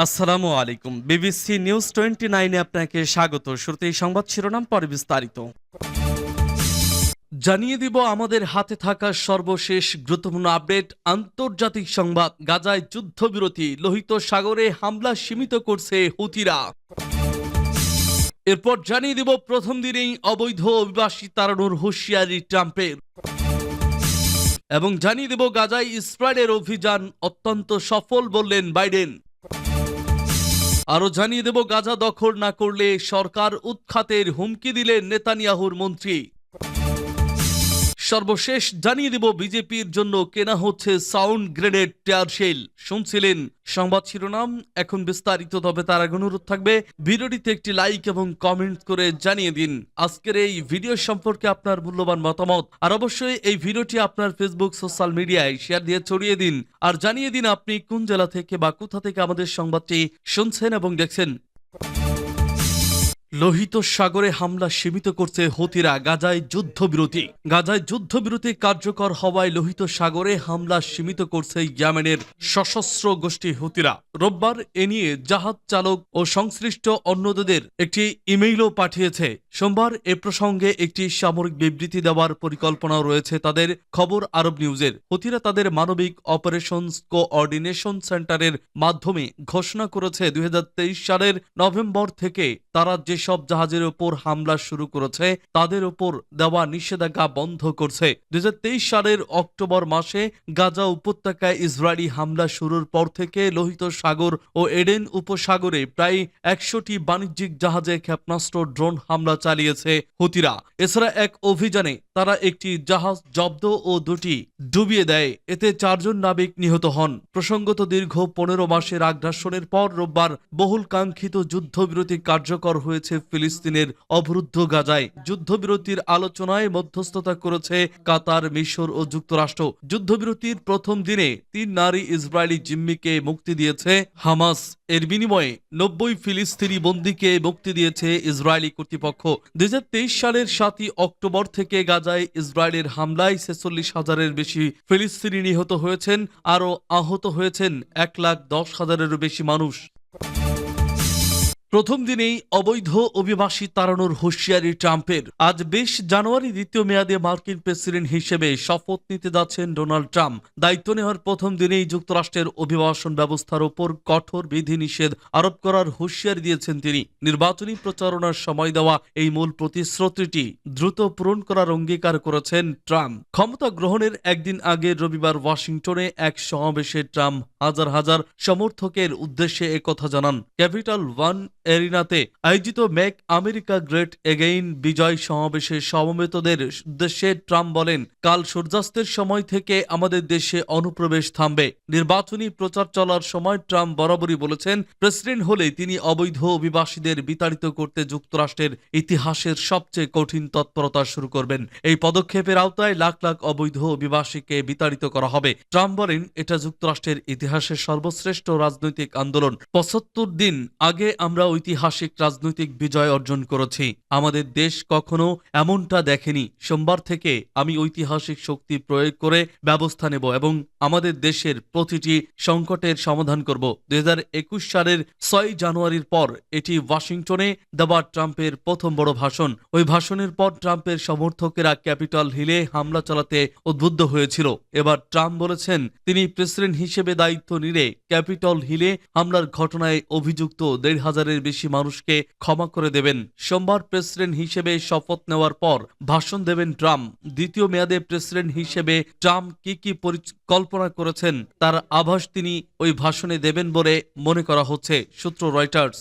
আসসালামু আলাইকুম। BBC news 29 আপনাকে স্বাগত। শুরুতেই সংবাদ শিরোনাম, পরে বিস্তারিত। জানিয়ে দিব আমাদের হাতে থাকা সর্বশেষ গুরুত্বপূর্ণ আপডেট। আন্তর্জাতিক সংবাদ, গাজায় যুদ্ধবিরতি, লোহিত সাগরে হামলা সীমিত করছে হুতিরা। এরপর জানিয়ে দিব প্রথম দিনেই অবৈধ অভিবাসী তাড়ানোর হুঁশিয়ারি ট্রাম্পের, এবং জানিয়ে দেব গাজায় ইসরায়েলের অভিযান অত্যন্ত সফল বললেন বাইডেন। আরো জানিয়ে দেব গাজা দখল না করলে সরকার উৎখাতের হুমকি দিলেন নেতানিয়াহুর মন্ত্রী। সর্বশেষ জানিয়ে দেব বিজেপির জন্য কেনা হচ্ছে সাউন্ড গ্রেনেড, টিয়ার শেল। শুনছিলেন সংবাদ শিরোনাম, এখন বিস্তারিত। তবে তার আগে অনুরোধ থাকবে ভিডিওটিতে একটি লাইক এবং কমেন্ট করে জানিয়ে দিন আজকের এই ভিডিও সম্পর্কে আপনার মূল্যবান মতামত। আর অবশ্যই এই ভিডিওটি আপনার ফেসবুক সোশ্যাল মিডিয়ায় শেয়ার দিয়ে ছড়িয়ে দিন। আর জানিয়ে দিন আপনি কোন জেলা থেকে বা কোথা থেকে আমাদের সংবাদটি শুনছেন এবং দেখছেন। লোহিত সাগরে হামলা সীমিত করছে হুতিরা, গাজায় যুদ্ধবিরতি। গাজায় যুদ্ধবিরতি কার্যকর হওয়ায় লোহিত সাগরে হামলা সীমিত করছে ইয়েমেনের সশস্ত্র গোষ্ঠী হুতিরা। রোববার এ নিয়ে জাহাজ চালক ও সংশ্লিষ্ট অন্যদের একটি ইমেইলও পাঠিয়েছে। সোমবার এ প্রসঙ্গে একটি সামরিক বিবৃতি দেওয়ার পরিকল্পনা রয়েছে তাদের, খবর আরব নিউজের। হুতিরা তাদের মানবিক অপারেশনস কোঅর্ডিনেশন সেন্টারের মাধ্যমে ঘোষণা করেছে 2023 সালের নভেম্বর থেকে তারা যেসব জাহাজের ওপর হামলা শুরু করেছে তাদের ওপর দেওয়া নিষেধাজ্ঞা বন্ধ করছে। 2023 সালের অক্টোবর মাসে গাজা উপত্যকায় ইসরায়েলি হামলা শুরুর পর থেকে লোহিত সাগর ও এডেন উপসাগরে প্রায় 100টি বাণিজ্যিক জাহাজে ক্ষেপণাস্ত্র, ড্রোন হামলা চালিয়েছে হুতিরা। এছাড়া এক অভিযানে তারা একটি জাহাজ জব্দ ও দুটি ডুবিয়ে দেয়, এতে 4 জন নাবিক নিহত হন। প্রসঙ্গত দীর্ঘ 15 মাসের আগ্রাসনের পর রোববার বহুল কাঙ্ক্ষিত যুদ্ধবিরতি কার্যকর হয়েছে ফিলিস্তিনের অবরুদ্ধ গাজায়। যুদ্ধবিরতির আলোচনায় মধ্যস্থতা করেছে কাতার, মিশর ও যুক্তরাষ্ট্র। যুদ্ধবিরতির প্রথম দিনে 3 নারী ইসরায়েলি জিম্মিকে মুক্তি দিয়েছে হামাস। এর বিনিময়ে 90 ফিলিস্তিনি বন্দীকে মুক্তি দিয়েছে ইসরায়েলি কর্তৃপক্ষ। 2023 সালের 7 অক্টোবর থেকে গাজায় ইসরায়েলের হামলায় 46,000-এর বেশি ফিলিস্তিনি নিহত হয়েছেন, আরও আহত হয়েছেন 1,10,000-এরও বেশি মানুষ। প্রথম দিনেই অবৈধ অভিবাসী তাড়ানোর হুঁশিয়ারি ট্রাম্পের। আজ 20 জানুয়ারি দ্বিতীয় মেয়াদে মার্কিন প্রেসিডেন্ট হিসেবে শপথ নিতে যাচ্ছেন ডোনাল্ড ট্রাম্প। দায়িত্ব নেওয়ার প্রথম দিনেই যুক্তরাষ্ট্রের অভিবাসন ব্যবস্থার ওপর কঠোর বিধিনিষেধ আরোপ করার হুঁশিয়ারি দিয়েছেন তিনি। নির্বাচনী প্রচারণার সময় দেওয়া এই মূল প্রতিশ্রুতিটি দ্রুত পূরণ করার অঙ্গীকার করেছেন ট্রাম্প। ক্ষমতা গ্রহণের একদিন আগে রবিবার ওয়াশিংটনে এক সমাবেশে ট্রাম্প হাজার হাজার সমর্থকের উদ্দেশ্যে একথা জানান। ক্যাপিটাল ওয়ান এরিনাতে আয়োজিত মেক আমেরিকা গ্রেট এগেইন বিজয় সমাবেশে সমবেতদের উদ্দেশ্যে ট্রাম্প বলেন, কাল সূর্যাস্তের সময় থেকে আমাদের দেশে অনুপ্রবেশ থামবে। নির্বাচনী প্রচার চলার সময় ট্রাম্প বরাবরই বলেছেন, প্রেসিডেন্ট হলে তিনি অবৈধ অভিবাসীদের বিতাড়িত করতে যুক্তরাষ্ট্রের ইতিহাসের সবচেয়ে কঠিন তৎপরতা শুরু করবেন। এই পদক্ষেপের আওতায় লাখ লাখ অবৈধ অভিবাসীকে বিতাড়িত করা হবে। ট্রাম্প বলেন, এটা যুক্তরাষ্ট্রের ইতিহাসের সর্বশ্রেষ্ঠ রাজনৈতিক আন্দোলন। 75 দিন আগে আমরা ঐতিহাসিক রাজনৈতিক বিজয় অর্জন করেছি। আমাদের দেশ কখনো এমনটা দেখেনি। সোমবার থেকে আমি ঐতিহাসিক শক্তি প্রয়োগ করে ব্যবস্থা নেব এবং আমাদের দেশের প্রতিটি সংকটের সমাধান করব। 2021 সালের 6 জানুয়ারির পর এটি ওয়াশিংটনে দেওয়া ট্রাম্পের প্রথম বড় ভাষণ। ওই ভাষণের পর ট্রাম্পের সমর্থকেরা ক্যাপিটল হিলে হামলা চালাতে উদ্বুদ্ধ হয়েছিল। এবার ট্রাম্প বলেছেন, তিনি প্রেসিডেন্ট হিসেবে দায়িত্ব নিলে ক্যাপিটল হিলে হামলার ঘটনায় অভিযুক্ত 1,500-এর বেশি মানুষকে ক্ষমা করে দেবেন। সোমবার প্রেসিডেন্ট হিসেবে শপথ নেওয়ার পর ভাষণ দেবেন ট্রাম্প। দ্বিতীয় মেয়াদে প্রেসিডেন্ট হিসেবে ট্রাম্প কি পরিকল্পনা করেছেন তার আভাস তিনি ওই ভাষণে দেবেন বলে মনে করা হচ্ছে, সূত্র রয়টার্স।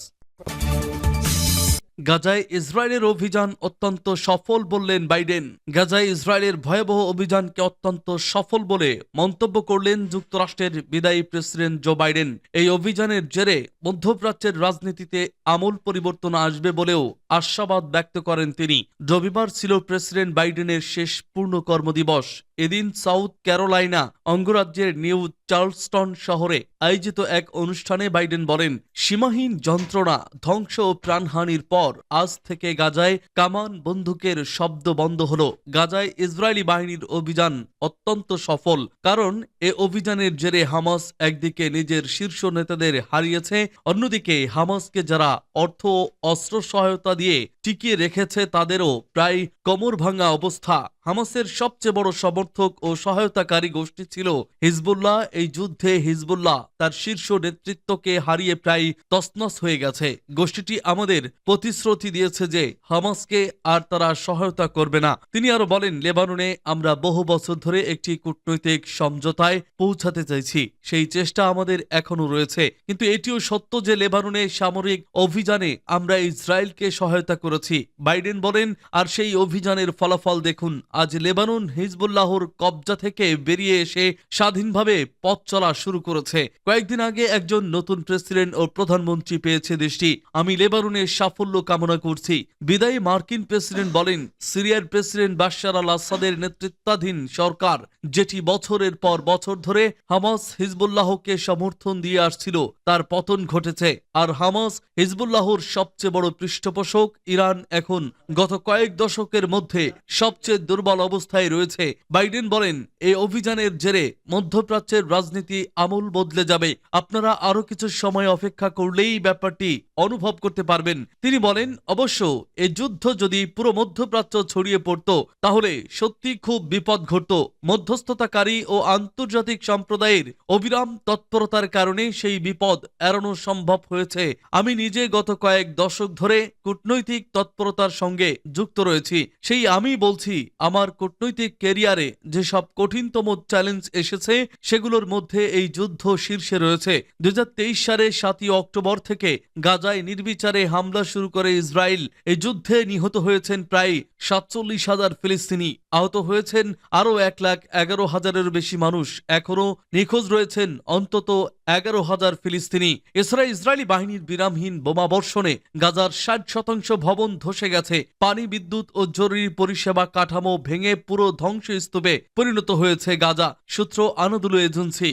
গাজায় ইসরায়েলের অভিযান অত্যন্ত সফল বললেন বাইডেন। গাজায় ইসরায়েলের ভয়াবহ অভিযানকে অত্যন্ত সফল বলে মন্তব্য করলেন যুক্তরাষ্ট্রের বিদায়ী প্রেসিডেন্ট জো বাইডেন। এই অভিযানের জেরে মধ্যপ্রাচ্যের রাজনীতিতে আমূল পরিবর্তন আসবে বলেও আশাবাদ ব্যক্ত করেন তিনি। রবিবার ছিল প্রেসিডেন্ট বাইডেনের শেষ পূর্ণ কর্মদিবস। এদিন সাউথ ক্যারোলাইনা অঙ্গরাজ্যের নিউ চার্লসটন শহরে আয়োজিত এক অনুষ্ঠানে বাইডেন বলেন, সীমাহীন যন্ত্রণা, ধ্বংস ও প্রাণহানির পর আজ থেকে গাজায় কামান বন্দুকের শব্দ বন্ধ হলো। গাজায় ইসরায়েলি বাহিনীর অভিযান অত্যন্ত সফল, কারণ এ অভিযানের জেরে হামাস একদিকে নিজের শীর্ষ নেতাদের হারিয়েছে, অন্যদিকে হামাসকে যারা অর্থ ও অস্ত্র সহায়তা দিয়ে টিকিয়ে রেখেছে তাদেরও প্রায় কোমর ভাঙা অবস্থা। হামাসের সবচেয়ে বড় সমর্থক ও সহায়তাকারী গোষ্ঠী ছিল হিজবুল্লাহ। এই যুদ্ধে হিজবুল্লাহ তার শীর্ষ নেতৃত্বকে হারিয়ে প্রায় তছনছ হয়ে গেছে। গোষ্ঠীটি আমাদের প্রতিশ্রুতি দিয়েছে যে হামাসকে আর তারা সহায়তা করবে না। তিনি আরো বলেন, লেবাননে আমরা বহু বছর ধরে একটি কূটনৈতিক সমঝোতায় পৌঁছাতে চাইছি। সেই চেষ্টা আমাদের এখনো রয়েছে, কিন্তু এটিও সত্য যে লেবাননে সামরিক অভিযানে আমরা ইসরায়েলকে সহায়তা করেছি। বাইডেন বলেন, আর সেই অভিযানের ফলাফল দেখুন। আজ লেবানন হিজবুল্লাহর কবজা থেকে বেরিয়ে এসে স্বাধীনভাবে পথ চলা শুরু করেছে। কয়েকদিন আগে একজন নতুন প্রেসিডেন্ট ও প্রধানমন্ত্রী পেয়েছে দেশটি। আমি লেবাননের সাফল্য কামনা করছি। বিদায়ী মার্কিন প্রেসিডেন্ট বলেন, সিরিয়ার প্রেসিডেন্ট বাশার আল আসাদের নেতৃত্বাধীন সরকার, যেটি বছরের পর বছর ধরে হামাস হিজবুল্লাহকে সমর্থন দিয়ে আসছিল, তার পতন ঘটেছে। আর হামাস হিজবুল্লাহর সবচেয়ে বড় পৃষ্ঠপোষক ইরান এখন গত কয়েক দশকের মধ্যে সবচেয়ে দুর্বল অবস্থায় রয়েছে। বাইডেন বলেন, এই অভিযানের জেরে মধ্যপ্রাচ্যের রাজনীতি আমূল বদলে যাবে। আপনারা আরো কিছু সময় অপেক্ষা করলেই ব্যাপারটি অনুভব করতে পারবেন। তিনি বলেন, অবশ্য এই যুদ্ধ যদি পুরো মধ্যপ্রাচ্য ছড়িয়ে পড়ত তাহলে সত্যি খুব বিপদ ঘটত। মধ্যস্থতাকারী ও আন্তর্জাতিক সম্প্রদায়ের অবিরাম তৎপরতার কারণে সেই বিপদ এড়ানো সম্ভব হয়েছে। আমি নিজে গত কয়েক দশক ধরে কূটনৈতিক তৎপরতার সঙ্গে যুক্ত রয়েছি। সেই আমি বলছি, আমার কূটনৈতিক ক্যারিয়ারে যেসব কঠিনতম চ্যালেঞ্জ এসেছে সেগুলোর মধ্যে এই যুদ্ধ শীর্ষে রয়েছে। 2023 সালে 7 অক্টোবর থেকে গাজায় নির্বিচারে হামলা শুরু করে ইসরায়েল। এই যুদ্ধে নিহত হয়েছেন প্রায় 47,000 ফিলিস্তিনি, আহত হয়েছেন আরও 1,11,000-এর বেশি মানুষ। এখনও নিখোঁজ রয়েছেন অন্তত 11,000 ফিলিস্তিনি। এছাড়া ইসরায়েলি বাহিনীর বিরামহীন বোমাবর্ষণে গাজার 60% ভবন ধসে গেছে। পানি, বিদ্যুৎ ও জরুরি পরিষেবা কাঠামো ভেঙে পুরো ধ্বংসস্তূপে পরিণত হয়েছে গাজা। সূত্র আনাদুলু এজেন্সি।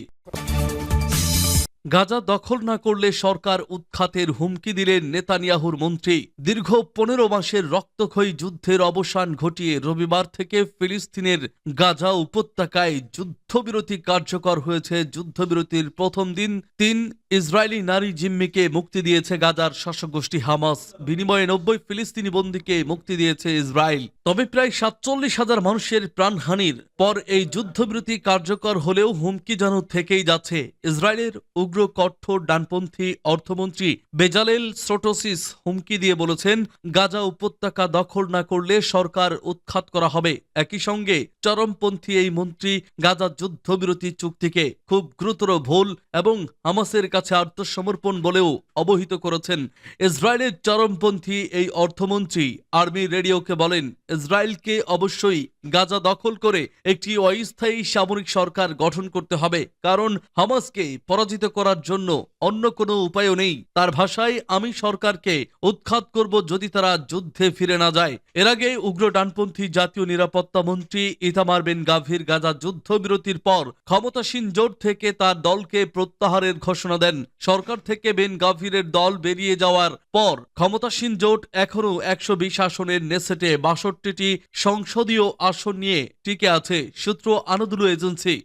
গাজা দখল না করলে সরকার উৎখাতের হুমকি দিলেন নেতানিয়াহুর মন্ত্রী। দীর্ঘ 15 মাসের রক্তক্ষয়ী যুদ্ধের অবসান ঘটিয়ে রবিবার থেকে ফিলিস্তিনের গাজা উপত্যকায় যুদ্ধবিরতি কার্যকর হয়েছে। যুদ্ধবিরতির প্রথম দিন 3 ইসরায়েলি নারী জিম্মিকে মুক্তি দিয়েছে গাজার শাসক গোষ্ঠী হামাস। বিনিময়ে 90 ফিলিস্তিনি বন্দীকে মুক্তি দিয়েছে ইসরায়েল। তবে প্রায় 47,000 মানুষের প্রাণহানির পর এই যুদ্ধবিরতি কার্যকর হলেও হুমকি যেন থেকেই যাচ্ছে। ইসরায়েলের উগ্র কঠোর ডানপন্থী অর্থমন্ত্রী বেজালেল স্রোটোসিস হুমকি দিয়ে বলেছেন, গাজা উপত্যকা দখল না করলে সরকার উৎখাত করা হবে। একই সঙ্গে চরমপন্থী এই মন্ত্রী গাজা যুদ্ধবিরতি চুক্তিকে খুব গুরুতর ভুল এবং হামাসের কাছে আত্মসমর্পণ বলেও অবহিত করেছেন। ইসরায়েলের চরমপন্থী এই অর্থমন্ত্রী আর্মি রেডিওকে বলেন, ইসরায়েলকে অবশ্যই গাজা দখল করে একটি অস্থায়ী সামরিক সরকার গঠন করতে হবে, কারণ হামাসকে পরাজিত করার জন্য অন্য কোনো উপায়ও নেই। তার ভাষায়, আমি সরকারকে উৎখাত করব যদি তারা যুদ্ধে ফিরে না যায়। এর আগে উগ্র ডানপন্থী জাতীয় নিরাপত্তা মন্ত্রী ইতামার বেন গাভির গাজা যুদ্ধবিরতির পর ক্ষমতাসীন জোট থেকে তার দলকে প্রত্যাহারের ঘোষণা দেন। সরকার থেকে বেন গাভিরের দল বেরিয়ে যাওয়ার পর ক্ষমতাসীন জোট এখনও 120 আসনের নেসেটে 62টি সংসদীয় আসন নিয়ে টিকে আছে। সূত্র আনাদুলু এজেন্সি।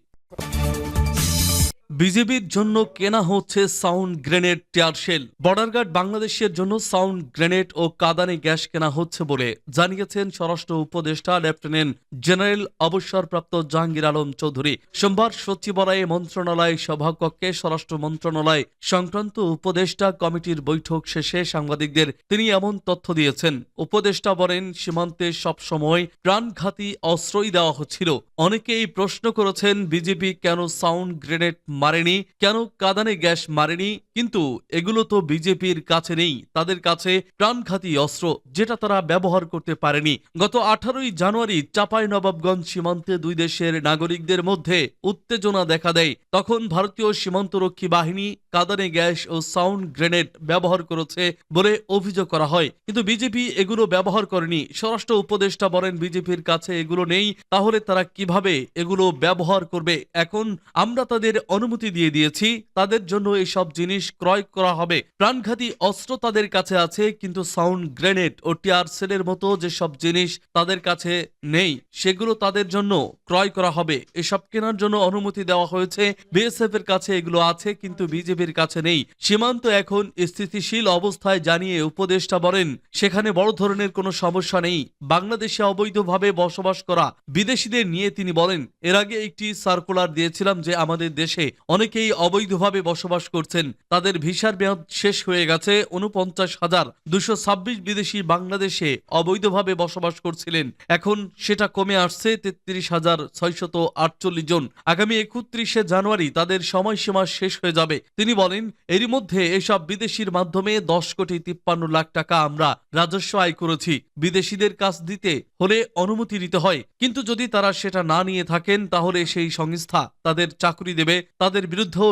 বিজেপির জন্য কেনা হচ্ছে sound grenade, tear shell. Border guard বাংলাদেশের জন্য সাউন্ড গ্রেনেড ও কাঁদানে গ্যাস কেনা হচ্ছে বলে জানিয়েছেন স্বরাষ্ট্র উপদেষ্টা লেফটেন্যান্ট জেনারেল অবসরপ্রাপ্ত জাহাঙ্গীর আলম চৌধুরী। সোমবার সচিবালয়ে মন্ত্রণালয় সভাকক্ষে স্বরাষ্ট্র মন্ত্রণালয় সংক্রান্ত উপদেষ্টা কমিটির বৈঠক শেষে সাংবাদিকদের তিনি এমন তথ্য দিয়েছেন। উপদেষ্টা বলেন, সীমান্তে সবসময় প্রাণঘাতী অস্ত্রই দেওয়া হচ্ছিল। অনেকেই প্রশ্ন করেছেন, বিজেপি কেন সাউন্ড গ্রেনেড মারেনি, কেন কাঁদানে গ্যাস মারেনি, কিন্তু এগুলো তো বিজেপির কাছে নেই। তাদের কাছে প্রাণঘাতী অস্ত্র, যেটা তারা ব্যবহার করতে পারেনি। গত 18ই জানুয়ারি চাঁপাইনবাবগঞ্জ সীমান্তে দুই দেশের নাগরিকদের মধ্যে উত্তেজনা দেখা দেয়। তখন ভারতীয় সীমান্তরক্ষী বাহিনী কাঁদানে গ্যাস ও সাউন্ড গ্রেনেড ব্যবহার করেছে বলে অভিযোগ করা হয়, কিন্তু বিজেপি এগুলো ব্যবহার করেনি। স্বরাষ্ট্র উপদেষ্টা বলেন, বিজেপির কাছে এগুলো নেই, তাহলে তারা কিভাবে এগুলো ব্যবহার করবে? এখন আমরা তাদের অনুমতি দিয়ে দিয়েছি, তাদের জন্য এসব জিনিস ক্রয় করা হবে। প্রাণঘাতী অস্ত্র তাদের কাছে আছে, কিন্তু সাউন্ড গ্রেনেড ও টিয়ার সেলের মতো যেসব জিনিস তাদের কাছে নেই, সেগুলো তাদের জন্য ক্রয় করা হবে। এসব কেনার জন্য অনুমতি দেওয়া হয়েছে। বিএসএফ এর কাছে এগুলো আছে, কিন্তু বিজেপির কাছে নেই। সীমান্ত এখন স্থিতিশীল অবস্থায় জানিয়ে উপদেষ্টা বলেন, সেখানে বড় ধরনের কোনো সমস্যা নেই। বাংলাদেশে অবৈধভাবে বসবাস করা বিদেশিদের নিয়ে তিনি বলেন, এর আগে একটি সার্কুলার দিয়েছিলাম যে আমাদের দেশে অনেকেই অবৈধভাবে বসবাস করছেন, তাদের ভিসার মেয়াদ শেষ হয়ে গেছে। 49,226 বিদেশি বাংলাদেশে অবৈধভাবে বসবাস করছিলেন, এখন সেটা কমে আসছে 33,648 জন। আগামী 31শে জানুয়ারি তাদের সময়সীমা শেষ হয়ে যাবে। তিনি বলেন, এরই মধ্যে এসব বিদেশির মাধ্যমে 10,53,00,000 টাকা আমরা রাজস্ব আয় করেছি। বিদেশিদের কাজ দিতে হলে অনুমতি নিতে হয়, কিন্তু যদি তারা সেটা না নিয়ে থাকেন, তাহলে সেই সংস্থা তাদের চাকরি দেবে, তাদের বিরুদ্ধেও